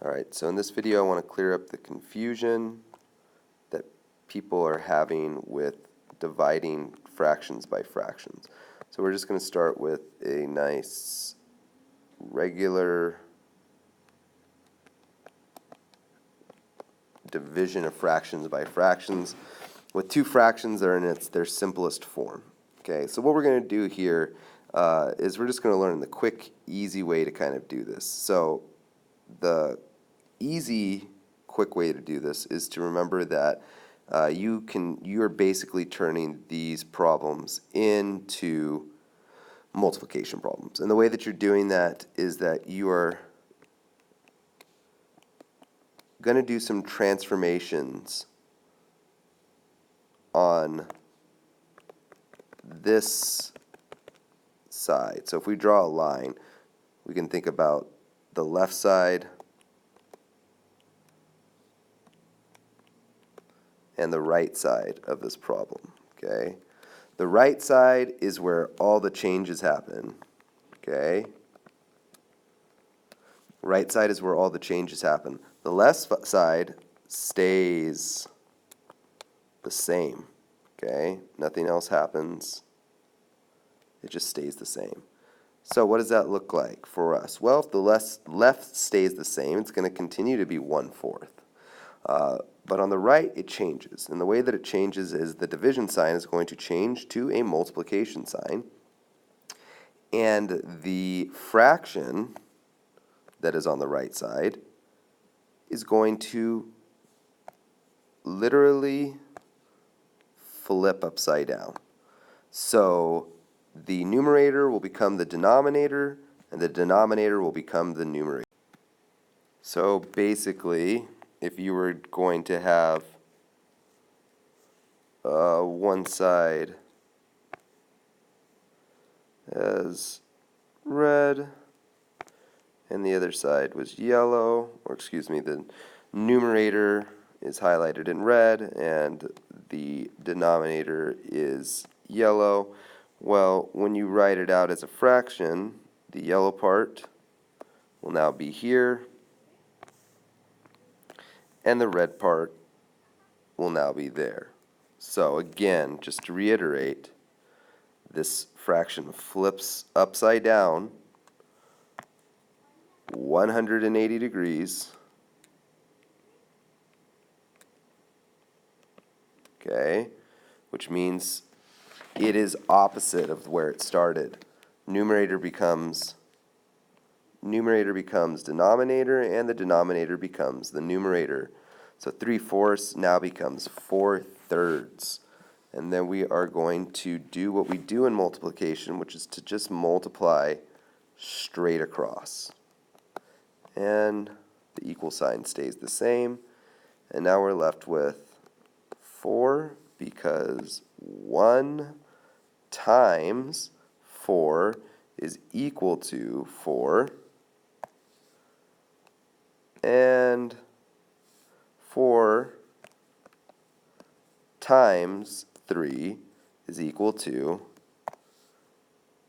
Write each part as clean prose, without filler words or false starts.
Alright, so in this video I want to clear up the confusion that people are having with dividing fractions by fractions. So we're just going to start with a nice regular division of fractions by fractions with two fractions that are in their simplest form. Okay, so what we're going to do here is we're just going to learn the quick, easy way to kind of do this. So the easy, quick way to do this is to remember that you're basically turning these problems into multiplication problems. And the way that you're doing that is that you are going to do some transformations on this side. So if we draw a line, we can think about the left side and the right side of this problem. Okay? The right side is where all the changes happen. Okay? Right side is where all the changes happen. The left side stays the same. Okay? Nothing else happens. It just stays the same. So what does that look like for us? Well, if the left stays the same, it's going to continue to be 1/4. But on the right, it changes. And the way that it changes is the division sign is going to change to a multiplication sign. And the fraction that is on the right side is going to literally flip upside down. So the numerator will become the denominator, and the denominator will become the numerator. So basically, if you were going to have one side as red and the other side was yellow, or excuse me, the numerator is highlighted in red and the denominator is yellow. Well, when you write it out as a fraction, the yellow part will now be here, and the red part will now be there. So again, just to reiterate, this fraction flips upside down 180 degrees. Okay, which means it is opposite of where it started. Numerator becomes denominator, and the denominator becomes the numerator. So 3/4 now becomes 4/3. And then we are going to do what we do in multiplication, which is to just multiply straight across. And the equal sign stays the same. And now we're left with 4, because 1 times 4 is equal to 4. And 4 times 3 is equal to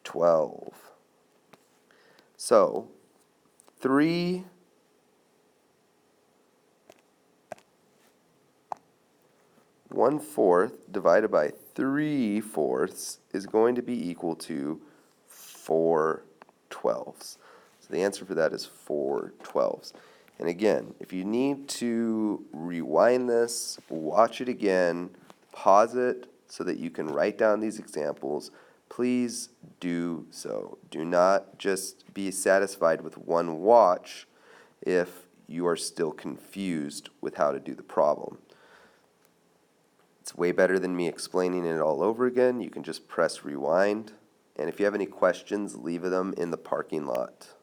12. So 3 1/4 divided by 3/4 is going to be equal to 4/12. So the answer for that is 4/12. And again, if you need to rewind this, watch it again, pause it so that you can write down these examples, please do so. Do not just be satisfied with one watch if you are still confused with how to do the problem. It's way better than me explaining it all over again. You can just press rewind. And if you have any questions, leave them in the parking lot.